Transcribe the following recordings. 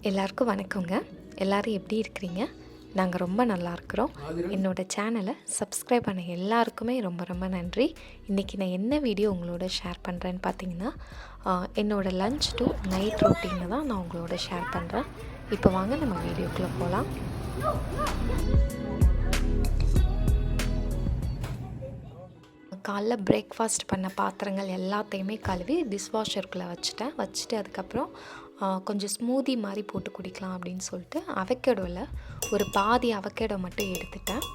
எல்லாருக்கும் வணக்கங்க. எல்லாரும் எப்படி இருக்கிறீங்க? நாங்கள் ரொம்ப நல்லா இருக்கிறோம். என்னோட சேனலை சப்ஸ்கிரைப் பண்ண எல்லாருக்குமே ரொம்ப ரொம்ப நன்றி. இன்றைக்கி நான் என்ன வீடியோ உங்களோட ஷேர் பண்ணுறேன்னு பார்த்தீங்கன்னா, என்னோட லன்ச் டு நைட் ரொட்டீனை தான் நான் உங்களோட ஷேர் பண்ணுறேன். இப்போ வாங்க நம்ம வீடியோக்குள்ளே போகலாம். காலைல பிரேக்ஃபாஸ்ட் பண்ண பாத்திரங்கள் எல்லாத்தையுமே கழுவி டிஷ்வாஷருக்குள்ளே வச்சுட்டு அதுக்கப்புறம் கொஞ்சம் ஸ்மூதி மாதிரி போட்டு குடிக்கலாம் அப்படின்னு சொல்லிட்டு அவகேடோவில் ஒரு பாதி அவகேடோ மட்டும் எடுத்துட்டேன்.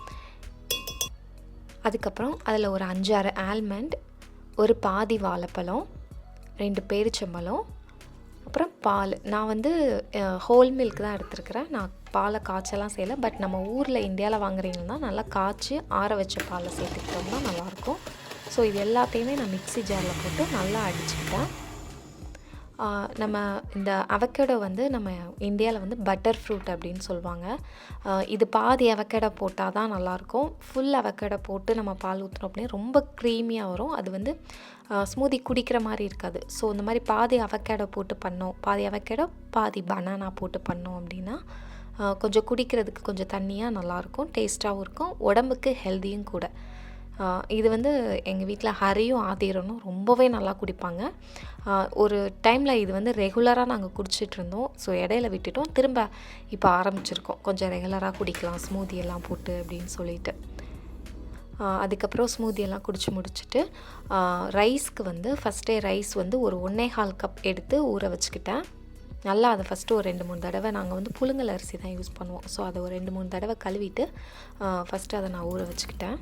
அதுக்கப்புறம் அதில் ஒரு 5-6 ஆல்மண்ட், ஒரு பாதி வாழைப்பழம், 2 பேரிச்சம்பழம், அப்புறம் பால். நான் வந்து ஹோல் மில்க் தான் எடுத்துருக்கிறேன். நான் பாலை காய்ச்சலாம் செய்யலை. பட் நம்ம ஊரில் இந்தியாவில் வாங்குறீங்கன்னா நல்லா காய்ச்சி ஆற வச்ச பாலை சேர்த்துக்கிட்டோம்னா நல்லாயிருக்கும். ஸோ இது எல்லாத்தையுமே நான் மிக்ஸி ஜாரில் போட்டு நல்லா அடிச்சுக்கிட்டேன். நம்ம இந்த அவகேடோ வந்து நம்ம இந்தியாவில் வந்து பட்டர் ஃப்ரூட் அப்படின்னு சொல்லுவாங்க. இது பாதி அவகேடோ போட்டால் தான் நல்லாயிருக்கும். ஃபுல் அவகேடோ போட்டு நம்ம பால் ஊற்றினோம் அப்படின்னா ரொம்ப க்ரீமியாக வரும். அது வந்து ஸ்மூதி குடிக்கிற மாதிரி இருக்காது. ஸோ இந்த மாதிரி பாதி அவகேடோ போட்டு பண்ணோம், பாதி அவகேடோ பாதி பனானா போட்டு பண்ணோம் அப்படின்னா கொஞ்சம் குடிக்கிறதுக்கு கொஞ்சம் தண்ணியாக நல்லாயிருக்கும், டேஸ்ட்டாகவும் இருக்கும், உடம்புக்கு ஹெல்த்தியும் கூட. இது வந்து எங்கள் வீட்டில் ஹரியும் ஆதிரனும் ரொம்பவே நல்லா குடிப்பாங்க. ஒரு டைமில் இது வந்து ரெகுலராக நாங்கள் குடிச்சிட்ருந்தோம். ஸோ இடையில விட்டுட்டோம், திரும்ப இப்போ ஆரம்பிச்சிருக்கோம் கொஞ்சம் ரெகுலராக குடிக்கலாம் ஸ்மூதி எல்லாம் போட்டு அப்படின்னு சொல்லிட்டு. அதுக்கப்புறம் ஸ்மூதி எல்லாம் குடித்து முடிச்சுட்டு ரைஸ்க்கு வந்து ஃபஸ்ட்டே ரைஸ் வந்து ஒரு 1.25 கப் எடுத்து ஊற வச்சுக்கிட்டேன். நல்லா அதை ஃபஸ்ட்டு ஒரு 2-3 தடவை, நாங்கள் வந்து புழுங்கல் அரிசி தான் யூஸ் பண்ணுவோம். ஸோ அதை ஒரு 2-3 தடவை கழுவிட்டு ஃபஸ்ட்டு அதை நான் ஊற வச்சுக்கிட்டேன்.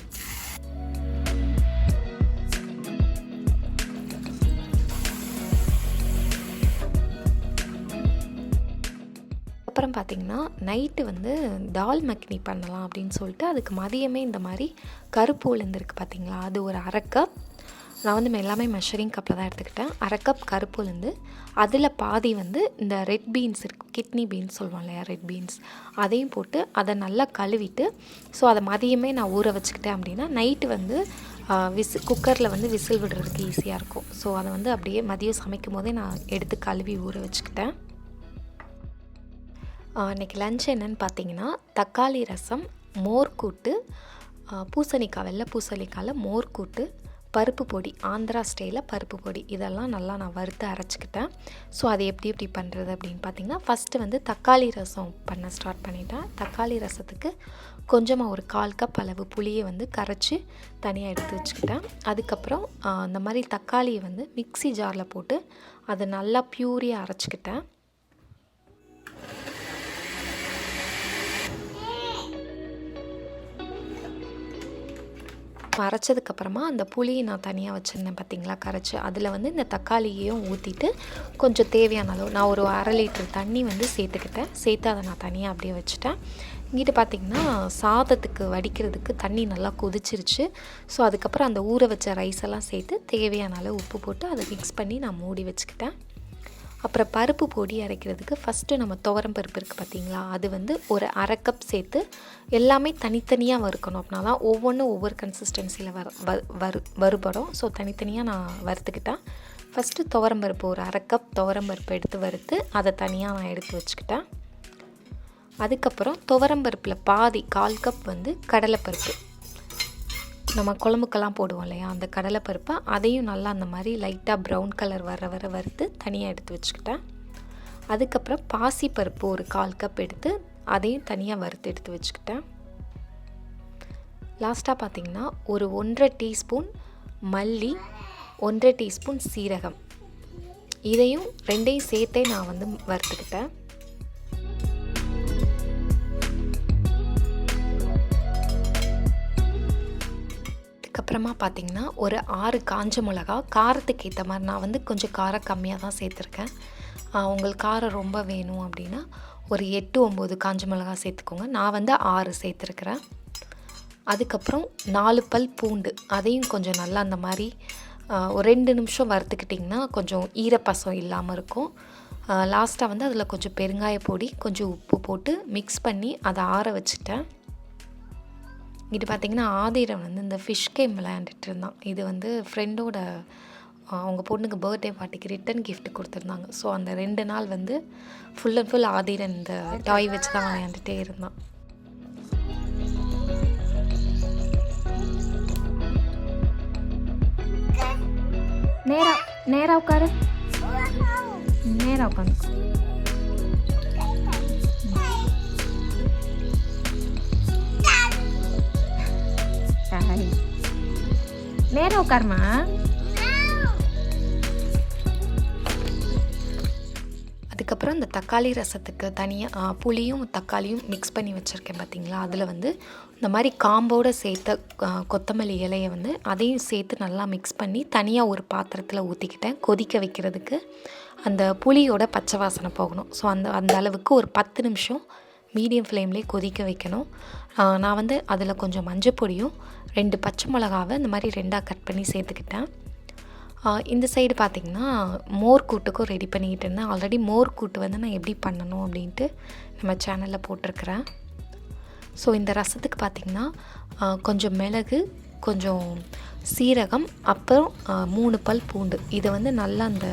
அப்புறம் பார்த்திங்கன்னா நைட்டு வந்து தால் மக்னி பண்ணலாம் அப்படின்னு சொல்லிட்டு அதுக்கு மதியமே இந்த மாதிரி கருப்பு உளுந்து இருக்குது பார்த்திங்களா, அது ஒரு 1/2 கப். நான் வந்து எல்லாமே மெஷரிங் கப்பில் தான் எடுத்துக்கிட்டேன். 1/2 கப் கருப்பு உளுந்து, அதில் பாதி வந்து இந்த ரெட் பீன்ஸ் இருக்குது, கிட்னி பீன்ஸ் சொல்லுவோம் இல்லையா, ரெட் பீன்ஸ், அதையும் போட்டு அதை நல்லா கழுவிட்டு ஸோ அதை மதியமே நான் ஊற வச்சுக்கிட்டேன் அப்படின்னா நைட்டு வந்து குக்கரில் வந்து விசில் விடுறதுக்கு ஈஸியாக இருக்கும். ஸோ அதை வந்து அப்படியே மதியம் சமைக்கும் போதே நான் எடுத்து கழுவி ஊற வச்சுக்கிட்டேன். இன்றைக்கி லன்ச் என்னன்னு பார்த்தீங்கன்னா தக்காளி ரசம், மோர் கூட்டு, பூசணிக்காய், வெள்ளை பூசணிக்காயில் மோர் கூட்டு, பருப்பு பொடி, ஆந்திரா ஸ்டைலில் பருப்பு பொடி, இதெல்லாம் நல்லா நான் வறுத்து அரைச்சிக்கிட்டேன். ஸோ அது எப்படி பண்ணுறது அப்படின்னு பார்த்தீங்கன்னா ஃபஸ்ட்டு வந்து தக்காளி ரசம் பண்ண ஸ்டார்ட் பண்ணிட்டேன். தக்காளி ரசத்துக்கு கொஞ்சமாக ஒரு 1/4 கப் அளவு புளியை வந்து கரைச்சி தனியாக எடுத்து வச்சுக்கிட்டேன். அதுக்கப்புறம் இந்த மாதிரி தக்காளியை வந்து மிக்ஸி ஜாரில் போட்டு அதை நல்லா ப்யூரியாக அரைச்சிக்கிட்டேன். அரைச்சதுக்கப்புறமா அந்த புளியை நான் தனியாக வச்சுருந்தேன் பார்த்திங்களா கரைச்சி, அதில் வந்து இந்த தக்காளியையும் ஊற்றிட்டு கொஞ்சம் தேவையான அளவு நான் ஒரு 1/2 லிட்டர் தண்ணி வந்து சேர்த்து அதை நான் தனியாக அப்படியே வச்சுட்டேன். இங்கிட்டு பார்த்திங்கன்னா சாதத்துக்கு வடிக்கிறதுக்கு தண்ணி நல்லா கொதிச்சிருச்சு. ஸோ அதுக்கப்புறம் அந்த ஊற வச்ச ரைஸ் எல்லாம் சேர்த்து தேவையான அளவு உப்பு போட்டு அதை மிக்ஸ் பண்ணி நான் மூடி வச்சுக்கிட்டேன். அப்புறம் பருப்பு பொடி அரைக்கிறதுக்கு ஃபஸ்ட்டு நம்ம துவரம் பருப்பு இருக்குது பார்த்திங்களா, அது வந்து ஒரு 1/2 கப் சேர்த்து எல்லாமே தனித்தனியாக வறுக்கணும். அப்படின்னா தான் ஒவ்வொன்றும் ஒவ்வொரு கன்சிஸ்டன்சியில் வறுபடும். ஸோ தனித்தனியாக நான் வறுத்துக்கிட்டேன். ஃபஸ்ட்டு துவரம் பருப்பு ஒரு 1/2 கப் துவரம் பருப்பு எடுத்து வறுத்து அதை தனியாக நான் எடுத்து வச்சுக்கிட்டேன். அதுக்கப்புறம் துவரம் பருப்பில் பாதி 1/4 கப் வந்து கடலைப்பருப்பு, நம்ம குழம்புக்கெல்லாம் போடுவோம் இல்லையா, அந்த கடலைப்பருப்பை அதையும் நல்லா அந்த மாதிரி லைட்டாக ப்ரௌன் கலர் வர வறுத்து தனியாக எடுத்து வச்சுக்கிட்டேன். அதுக்கப்புறம் பாசிப்பருப்பு ஒரு 1/4 கப் எடுத்து அதையும் தனியாக வறுத்து எடுத்து வச்சுக்கிட்டேன். லாஸ்ட்டாக பார்த்திங்கன்னா ஒரு 1.5 டீஸ்பூன் மல்லி, 1.5 டீஸ்பூன் சீரகம், இதையும் ரெண்டையும் சேர்த்தே நான் வந்து வறுத்துக்கிட்டேன். அப்புறமா பார்த்திங்கன்னா ஒரு 6 காஞ்ச மிளகா, காரத்துக்கு ஏற்ற மாதிரி நான் வந்து கொஞ்சம் காரம் கம்மியாக தான் சேர்த்துருக்கேன். உங்களுக்கு காரம் ரொம்ப வேணும் அப்படின்னா ஒரு 8-9 காஞ்ச மிளகா சேர்த்துக்கோங்க. நான் வந்து 6 சேர்த்துருக்குறேன். அதுக்கப்புறம் 4 பல் பூண்டு, அதையும் கொஞ்சம் நல்லா அந்த மாதிரி ஒரு 2 நிமிஷம் வறுத்துக்கிட்டிங்கன்னா கொஞ்சம் ஈரப்பசம் இல்லாமல் இருக்கும். லாஸ்ட்டாக வந்து அதில் கொஞ்சம் பெருங்காய பொடி, கொஞ்சம் உப்பு போட்டு மிக்ஸ் பண்ணி அதை ஆற வச்சுட்டேன். இங்கிட்டு பார்த்திங்கன்னா ஆதிரம் வந்து இந்த ஃபிஷ் கேம் விளையாண்டுட்டு இருந்தான். இது வந்து ஃப்ரெண்டோட அவங்க பொண்ணுக்கு பர்த்டே பார்ட்டிக்கு ரிட்டன் கிஃப்ட் கொடுத்துருந்தாங்க. ஸோ அந்த 2 நாள் வந்து ஃபுல் அண்ட் ஃபுல் ஆதிரன் இந்த டாய் வச்சு தான் விளையாண்டுட்டே இருந்தான். நேரா உட்காரு, நேரா உட்காந்து. நேரா உட்காருமா. அதுக்கப்புறம் இந்த தக்காளி ரசத்துக்கு தனியாக புளியும் தக்காளியும் மிக்ஸ் பண்ணி வச்சுருக்கேன் பார்த்தீங்களா. அதில் வந்து இந்த மாதிரி காம்போடு சேர்த்த கொத்தமல்லி இலையை வந்து அதையும் சேர்த்து நல்லா மிக்ஸ் பண்ணி தனியாக ஒரு பாத்திரத்தில் ஊற்றிக்கிட்டேன் கொதிக்க வைக்கிறதுக்கு. அந்த புளியோட பச்சை வாசனை போகணும். ஸோ அந்த அளவுக்கு ஒரு 10 நிமிஷம் மீடியம் ஃப்ளேம்லேயே கொதிக்க வைக்கணும். நான் வந்து அதில் கொஞ்சம் மஞ்சள் பொடியும் 2 பச்சை மிளகாவை இந்த மாதிரி 2ஆக கட் பண்ணி சேர்த்துக்கிட்டேன். இந்த சைடு பார்த்திங்கன்னா மோர் கூட்டுக்கும் ரெடி பண்ணிக்கிட்டு இருந்தேன். ஆல்ரெடி மோர் கூட்டு வந்து நான் எப்படி பண்ணணும் அப்படின்ட்டு நம்ம சேனலில் போட்டிருக்கிறேன். ஸோ இந்த ரசத்துக்கு பார்த்திங்கன்னா கொஞ்சம் மிளகு, கொஞ்சம் சீரகம், அப்புறம் 3 பல் பூண்டு. இதை வந்து நல்லா அந்த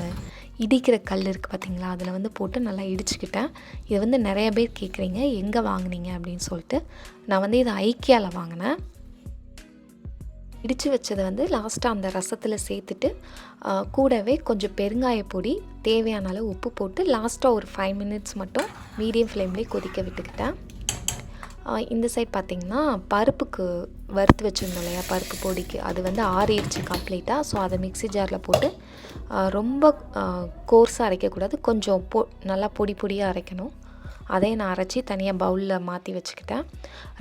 இடிக்கிற கல் இருக்குது பார்த்திங்களா, அதில் வந்து போட்டு நல்லா இடிச்சுக்கிட்டேன். இது வந்து நிறைய பேர் கேட்குறீங்க எங்கே வாங்கினீங்க அப்படின்னு சொல்லிட்டு. நான் வந்து இதை ஐக்கியாவில் வாங்கினேன். இடித்து வச்சதை வந்து லாஸ்ட்டாக அந்த ரசத்தில் சேர்த்துட்டு கூடவே கொஞ்சம் பெருங்காய பொடி, தேவையான அளவு உப்பு போட்டு லாஸ்ட்டாக ஒரு 5 மினிட்ஸ் மட்டும் மீடியம் ஃப்ளேம்லேயே கொதிக்க விட்டுக்கிட்டேன். இந்த சைட் பார்த்திங்கன்னா பருப்புக்கு வறுத்து வச்சுருந்தோம் இல்லையா, பருப்பு பொடிக்கு, அது வந்து ஆறிடுச்சு கம்ப்ளீட்டாக. ஸோ அதை மிக்ஸி ஜாரில் போட்டு ரொம்ப கோர்ஸாக அரைக்கக்கூடாது, கொஞ்சம் நல்லா பொடியாக அரைக்கணும். அதையும் நான் அரைச்சி தனியாக பவுலில் மாற்றி வச்சுக்கிட்டேன்.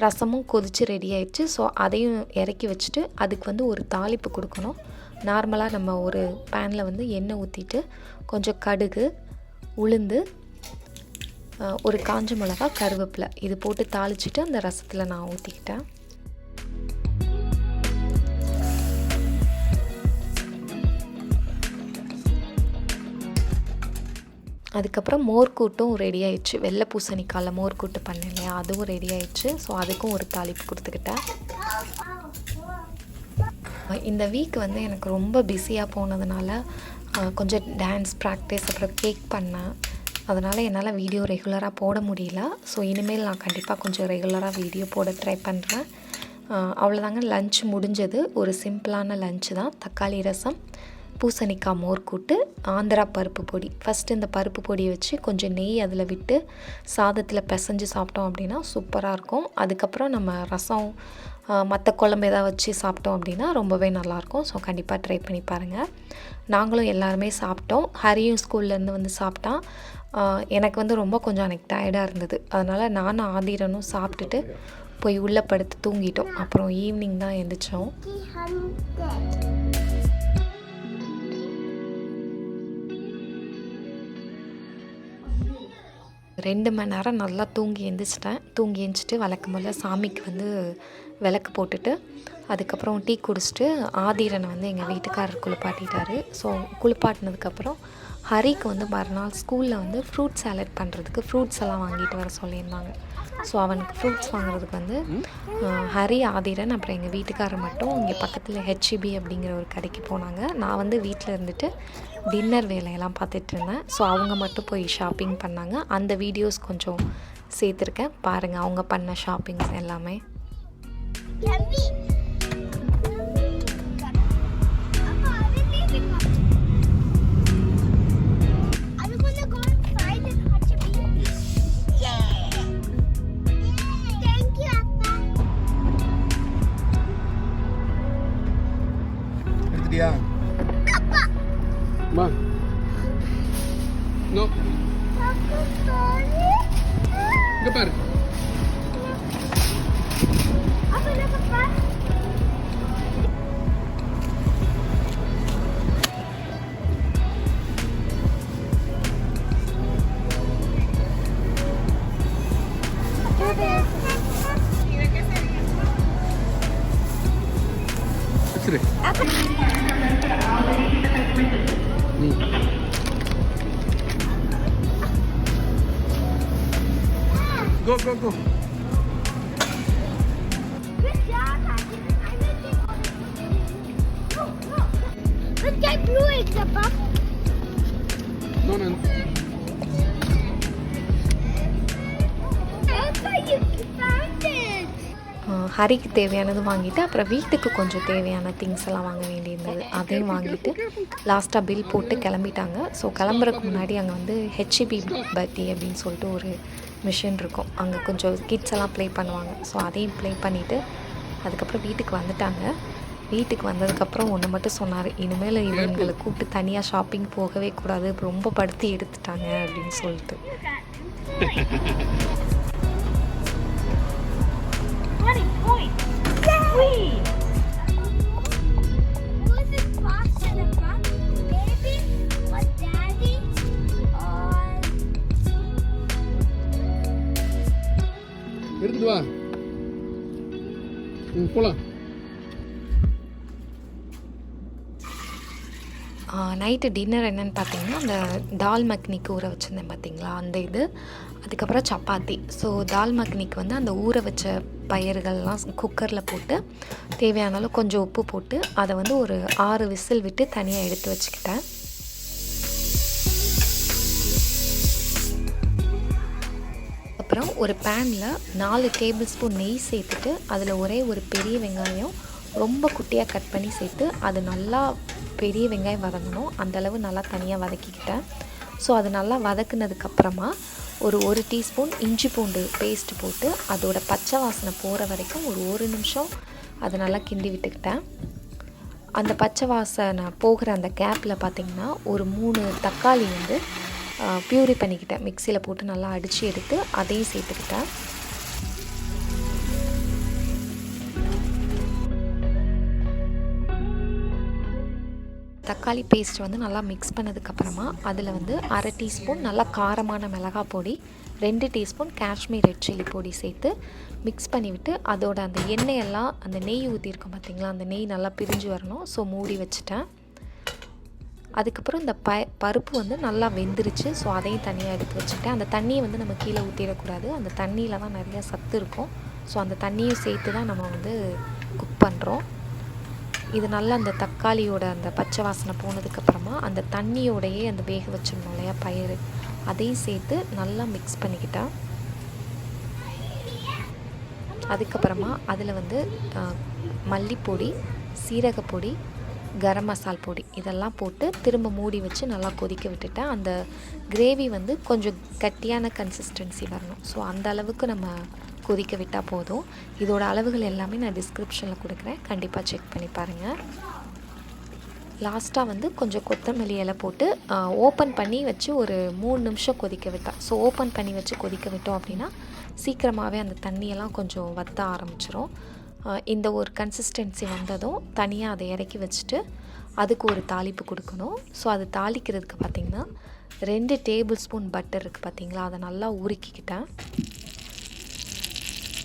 ரசமும் கொதித்து ரெடி ஆயிடுச்சு. ஸோ அதையும் இறக்கி வச்சுட்டு அதுக்கு வந்து ஒரு தாளிப்பு கொடுக்கணும். நார்மலாக நம்ம ஒரு பேனில் வந்து எண்ணெய் ஊற்றிட்டு கொஞ்சம் கடுகு, உளுந்து, ஒரு காஞ்ச மிளகா, கருவேப்பிலை இது போட்டு தாளிச்சிட்டு அந்த ரசத்தில் நான் ஊற்றிக்கிட்டேன். அதுக்கப்புறம் மோர் கூட்டும் ரெடி ஆயிடுச்சு. வெள்ளை பூசணிக்காயில் மோர் கூட்டு பண்ணேன் இல்லையா, அதுவும் ரெடி ஆயிடுச்சு. ஸோ அதுக்கும் ஒரு தாளிப்பு கொடுத்துக்கிட்டேன். இந்த வீக் வந்து எனக்கு ரொம்ப பிஸியாக போனதுனால கொஞ்சம் டான்ஸ் ப்ராக்டிஸ், அப்புறம் கேக் பண்ணேன். அதனால் என்னால் வீடியோ ரெகுலராக போட முடியல. ஸோ இனிமேல் நான் கண்டிப்பாக கொஞ்சம் ரெகுலராக வீடியோ போட ட்ரை பண்ணுறேன். அவ்வளோதாங்க, லன்ச் முடிஞ்சது. ஒரு சிம்பிளான லன்ச்சு தான். தக்காளி ரசம், பூசணிக்காய் மோர் கூட்டு, ஆந்திரா பருப்பு பொடி. ஃபஸ்ட்டு இந்த பருப்பு பொடியை வச்சு கொஞ்சம் நெய் அதில் விட்டு சாதத்தில் பிசைஞ்சு சாப்பிட்டோம் அப்படின்னா சூப்பராக இருக்கும். அதுக்கப்புறம் நம்ம ரசம் மற்ற குழம்பு எதாவது வச்சு சாப்பிட்டோம் அப்படின்னா ரொம்பவே நல்லாயிருக்கும். ஸோ கண்டிப்பாக ட்ரை பண்ணி பாருங்கள். நாங்களும் எல்லாருமே சாப்பிட்டோம். ஹரியும் ஸ்கூல்லேருந்து வந்து சாப்பிட்டான். எனக்கு வந்து ரொம்ப கொஞ்சம் எனக்கு டயர்டாக இருந்தது. அதனால் நானும் ஆதிரனும் சாப்பிட்டுட்டு போய் உள்ளே படுத்து தூங்கிட்டோம். அப்புறம் ஈவினிங் தான் எழுந்திரிச்சோம். 2 மணி நேரம் நல்லா தூங்கி எழுந்திரிச்சிட்டேன். தூங்கி எழுந்திரிச்சிட்டு வழக்கம் போல் சாமிக்கு வந்து விளக்கு போட்டுட்டு அதுக்கப்புறம் டீ குடிச்சிட்டு ஆதிரனை வந்து எங்கள் வீட்டுக்காரர் குளிப்பாட்டிட்டார். ஸோ குளிப்பாட்டினதுக்கப்புறம் ஹரிக்கு வந்து மறுநாள் ஸ்கூலில் வந்து ஃப்ரூட் சாலட் பண்ணுறதுக்கு ஃப்ரூட்ஸ் எல்லாம் வாங்கிட்டு வர சொல்லியிருந்தாங்க. ஸோ அவனுக்கு ஃப்ரூட்ஸ் வாங்குறதுக்கு வந்து ஹரி, ஆதிரன், அப்புறம் எங்கள் வீட்டுக்காரர் மட்டும் இங்கே பக்கத்தில் ஹெச்இபி அப்படிங்கிற ஒரு கடைக்கு போனாங்க. நான் வந்து வீட்டில் இருந்துட்டு டின்னர் வேலையெல்லாம் பார்த்துட்ருந்தேன். ஸோ அவங்க மட்டும் போய் ஷாப்பிங் பண்ணாங்க. அந்த வீடியோஸ் கொஞ்சம் சேர்த்துருக்கேன் பாருங்கள், அவங்க பண்ண ஷாப்பிங்ஸ் எல்லாமே. Ma. No. Iங்க பாரு. அப்பா பாப்பா. சரி. Go, go, go. Good job, Haji. I will take all the food. No, no. Look at blue eggs, Papa. No, no. Papa, you found it. ஹரிக்கு தேவையானது வாங்கிட்டு அப்புறம் வீட்டுக்கு கொஞ்சம் தேவையான திங்ஸ் எல்லாம் வாங்க வேண்டியிருந்தது. அதையும் வாங்கிட்டு லாஸ்ட்டாக பில் போட்டு கிளம்பிட்டாங்க. ஸோ கிளம்புறதுக்கு முன்னாடி அங்கே வந்து ஹெச்இபி பர்த்டே அப்படின்னு சொல்லிட்டு ஒரு மிஷின் இருக்கும். அங்கே கொஞ்சம் கிட்ஸ் எல்லாம் ப்ளே பண்ணுவாங்க. ஸோ அதையும் ப்ளே பண்ணிவிட்டு அதுக்கப்புறம் வீட்டுக்கு வந்துட்டாங்க. வீட்டுக்கு வந்ததுக்கப்புறம் ஒன்று மட்டும் சொன்னார், இனிமேல் இவங்களை கூப்பிட்டு தனியாக ஷாப்பிங் போகவே கூடாது, ரொம்ப படுத்தி எடுத்துட்டாங்க அப்படின்னு சொல்லிட்டு. Who's this faster, Papa? Baby or Daddy or... எடுத்துட்டு வா. போலாம். நைட்டு டின்னர் என்னென்னு பார்த்தீங்கன்னா, அந்த தால் மக்னிக்கு ஊற வச்சுருந்தேன் பார்த்தீங்களா, அந்த இது. அதுக்கப்புறம் சப்பாத்தி. ஸோ தால் மக்னிக்கு வந்து அந்த ஊற வச்ச பயிர்கள்லாம் குக்கரில் போட்டு தேவையான அளவு கொஞ்சம் உப்பு போட்டு அதை வந்து ஒரு 6 விசில் விட்டு தனியாக எடுத்து வச்சுக்கிட்டேன். அப்புறம் ஒரு பேனில் 4 டேபிள் ஸ்பூன் நெய் சேர்த்துட்டு அதில் ஒரே ஒரு பெரிய வெங்காயம் ரொம்ப குட்டியாக கட் பண்ணி சேர்த்து அது நல்லா பெரிய வெங்காயம் வதங்கணும், அந்தளவு நல்லா தனியாக வதக்கிக்கிட்டேன். ஸோ அது நல்லா வதக்குனதுக்கப்புறமா ஒரு டீஸ்பூன் இஞ்சி பூண்டு பேஸ்ட் போட்டு அதோட பச்சை வாசனை போகிற வரைக்கும் ஒரு நிமிஷம் அதை நல்லா கிண்டி விட்டுக்கிட்டேன். அந்த பச்சை வாசனை போகிற அந்த கேப்பில் பார்த்திங்கன்னா ஒரு 3 தக்காளி வந்து பியூரி பண்ணிக்கிட்டேன். மிக்சியில் போட்டு நல்லா அடித்து எடுத்து அதையும் சேர்த்துக்கிட்டேன். தக்காளி பேஸ்ட் வந்து நல்லா மிக்ஸ் பண்ணதுக்கப்புறமா அதில் வந்து 1/2 டீஸ்பூன் நல்லா காரமான மிளகாய் பொடி, 2 டீஸ்பூன் காஷ்மீர் ரெட் சில்லி பொடி சேர்த்து மிக்ஸ் பண்ணிவிட்டு அதோட அந்த எண்ணெயெல்லாம் அந்த நெய் ஊற்றிருக்கோம் பார்த்திங்களா, அந்த நெய் நல்லா பிரிஞ்சு வரணும். ஸோ மூடி வச்சுட்டேன். அதுக்கப்புறம் இந்த பருப்பு வந்து நல்லா வெந்துருச்சு. ஸோ அதையும் தனியாக எடுத்து வச்சுட்டேன். அந்த தண்ணியை வந்து நம்ம கீழே ஊற்றிடக்கூடாது, அந்த தண்ணியில் தான் நிறையா சத்து இருக்கும். ஸோ அந்த தண்ணியும் சேர்த்து தான் நம்ம வந்து குக் பண்ணுறோம். இது நல்லா அந்த தக்காளியோட அந்த பச்சை வாசனை போனதுக்கப்புறமா அந்த தண்ணியோடையே அந்த வேக வச்சிடணும் இல்லையா பயிறு, அதையும் சேர்த்து நல்லா மிக்ஸ் பண்ணிக்கிட்டேன். அதுக்கப்புறமா அதில் வந்து மல்லிப்பொடி, சீரகப்பொடி, கரம் மசால் பொடி இதெல்லாம் போட்டு திரும்ப மூடி வச்சு நல்லா கொதிக்க விட்டுட்டேன். அந்த கிரேவி வந்து கொஞ்சம் கட்டியான கன்சிஸ்டன்சி வரணும். ஸோ அந்த அளவுக்கு நம்ம கொதிக்க விட்டால் போதும். இதோட அளவுகள் எல்லாமே நான் டிஸ்கிரிப்ஷனில் கொடுக்குறேன், கண்டிப்பாக செக் பண்ணி பாருங்கள். லாஸ்ட்டாக வந்து கொஞ்சம் கொத்தமல்லி இலை போட்டு ஓப்பன் பண்ணி வச்சு ஒரு 3 நிமிஷம் கொதிக்க விட்டேன். ஸோ ஓப்பன் பண்ணி வச்சு கொதிக்க விட்டோம் அப்படின்னா சீக்கிரமாகவே அந்த தண்ணியெல்லாம் கொஞ்சம் வற்ற ஆரம்பிச்சிரும். இந்த ஒரு கன்சிஸ்டன்சி வந்ததும் தனியாக அதை இறக்கி வச்சுட்டு அதுக்கு ஒரு தாளிப்பு கொடுக்கணும். ஸோ அது தாளிக்கிறதுக்கு பார்த்திங்கன்னா 2 டேபிள் ஸ்பூன் பட்டர் இருக்குது பார்த்திங்களா, அதை நல்லா உருக்கிக்கிட்டேன்.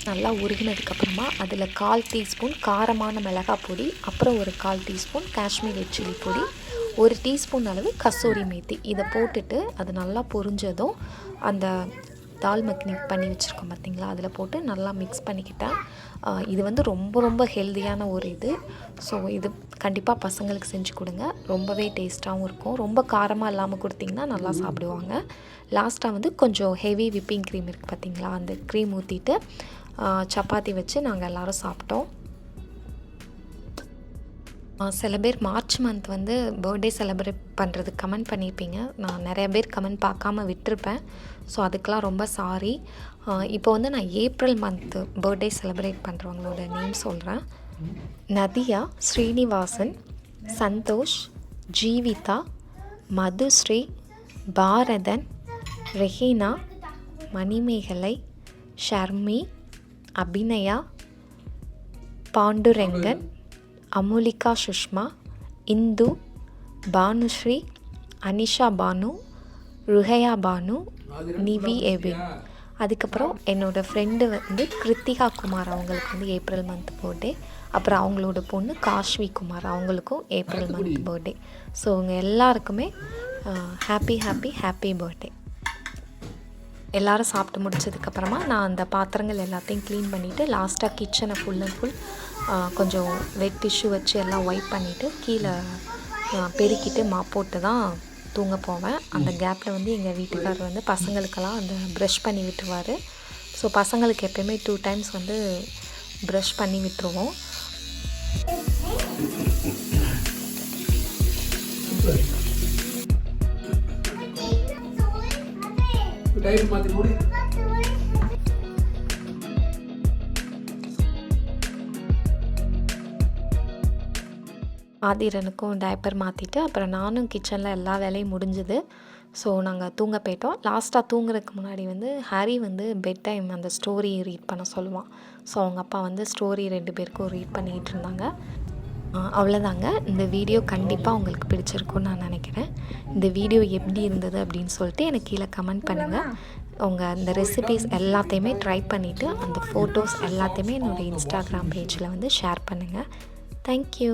நல்லா உருகினதுக்கப்புறமா அதில் 1/4 டீஸ்பூன் காரமான மிளகாய் பொடி, அப்புறம் ஒரு 1/4 டீஸ்பூன் காஷ்மீர் ரெட் சில்லி பொடி, 1 டீஸ்பூன் அளவு கசூரி மேத்தி இதை போட்டுட்டு அது நல்லா பொரிஞ்சதும் அந்த தால் மக்னி பண்ணி வச்சுருக்கோம் பார்த்திங்களா, அதில் போட்டு நல்லா மிக்ஸ் பண்ணிக்கிட்டேன். இது வந்து ரொம்ப ரொம்ப ஹெல்த்தியான ஒரு இது. ஸோ இது கண்டிப்பாக பசங்களுக்கு செஞ்சு கொடுங்க, ரொம்பவே டேஸ்ட்டாகவும் இருக்கும். ரொம்ப காரமாக இல்லாமல் கொடுத்திங்கன்னா நல்லா சாப்பிடுவாங்க. லாஸ்ட்டாக வந்து கொஞ்சம் ஹெவி விப்பிங் க்ரீம் இருக்குது பார்த்திங்களா, அந்த க்ரீம் ஊற்றிட்டு சப்பாத்தி வச்சு நாங்கள் எல்லோரும் சாப்பிட்டோம். சில பேர் மார்ச் மந்த் வந்து பர்த்டே செலிப்ரேட் பண்ணுறதுக்கு கமெண்ட் பண்ணியிருப்பீங்க. நான் நிறைய பேர் கமெண்ட் பார்க்காம விட்டுருப்பேன். ஸோ அதுக்கெலாம் ரொம்ப சாரி. இப்போ வந்து நான் ஏப்ரல் மந்த்து பர்த்டே செலிப்ரேட் பண்ணுறவங்களோட நேம் சொல்கிறேன். நதியா, ஸ்ரீனிவாசன், சந்தோஷ், ஜீவிதா, மதுஸ்ரீ, பாரதன், ரெஹீனா, மணிமேகலை, ஷர்மி, அபிநயா, பாண்டுரெங்கன், அமுலிகா சுஷ்மா, இந்து, பானுஸ்ரீ, அனிஷா பானு, ருஹயா பானு, நிவி எவின். அதுக்கப்புறம் என்னோடய ஃப்ரெண்டு வந்து கிருத்திகா குமார், அவங்களுக்கு வந்து ஏப்ரல் மந்த் பர்த்டே. அப்புறம் அவங்களோட பொண்ணு காஷ்வி குமார், அவங்களுக்கும் ஏப்ரல் மந்த் பர்த்டே. ஸோ அவங்க எல்லாருக்குமே ஹாப்பி ஹாப்பி ஹாப்பி பர்த்டே. எல்லோரும் சாப்பிட்டு முடிச்சதுக்கப்புறமா நான் அந்த பாத்திரங்கள் எல்லாத்தையும் க்ளீன் பண்ணிவிட்டு லாஸ்ட்டாக கிச்சனை ஃபுல் அண்ட் ஃபுல் கொஞ்சம் வெட் டிஷ்யூ வச்சு எல்லாம் ஒயிட் பண்ணிவிட்டு கீழே பெருக்கிட்டு போட்டு தான் தூங்க போவேன். அந்த கேப்பில் வந்து எங்கள் வீட்டுக்காரர் வந்து பசங்களுக்கெல்லாம் அந்த ப்ரஷ் பண்ணி விட்டுருவார். ஸோ பசங்களுக்கு எப்போயுமே 2 டைம்ஸ் வந்து ப்ரஷ் பண்ணி விட்டுருவோம். ஆதிரனுக்கும் டைப்பர் மாற்றிட்டு அப்புறம் நானும் கிச்சனில் எல்லா வேலையும் முடிஞ்சுது. ஸோ நாங்கள் தூங்க போயிட்டோம். லாஸ்ட்டாக தூங்குறதுக்கு முன்னாடி வந்து ஹரி வந்து பெட் டைம் அந்த ஸ்டோரி ரீட் பண்ண சொல்லுவான். ஸோ அவங்க அப்பா வந்து ஸ்டோரி 2 பேருக்கும் ரீட் பண்ணிகிட்டு இருந்தாங்க. அவ்வளோதாங்க. இந்த வீடியோ கண்டிப்பாக உங்களுக்கு பிடிச்சிருக்குன்னு நான் நினைக்கிறேன். இந்த வீடியோ எப்படி இருந்தது அப்படின்னு சொல்லிட்டு எனக்கு கீழே கமெண்ட் பண்ணுங்கள். உங்கள் அந்த ரெசிபீஸ் எல்லாத்தையுமே ட்ரை பண்ணிவிட்டு அந்த ஃபோட்டோஸ் எல்லாத்தையுமே என்னோடய இன்ஸ்டாகிராம் பேஜில் வந்து ஷேர் பண்ணுங்கள். தேங்க்யூ.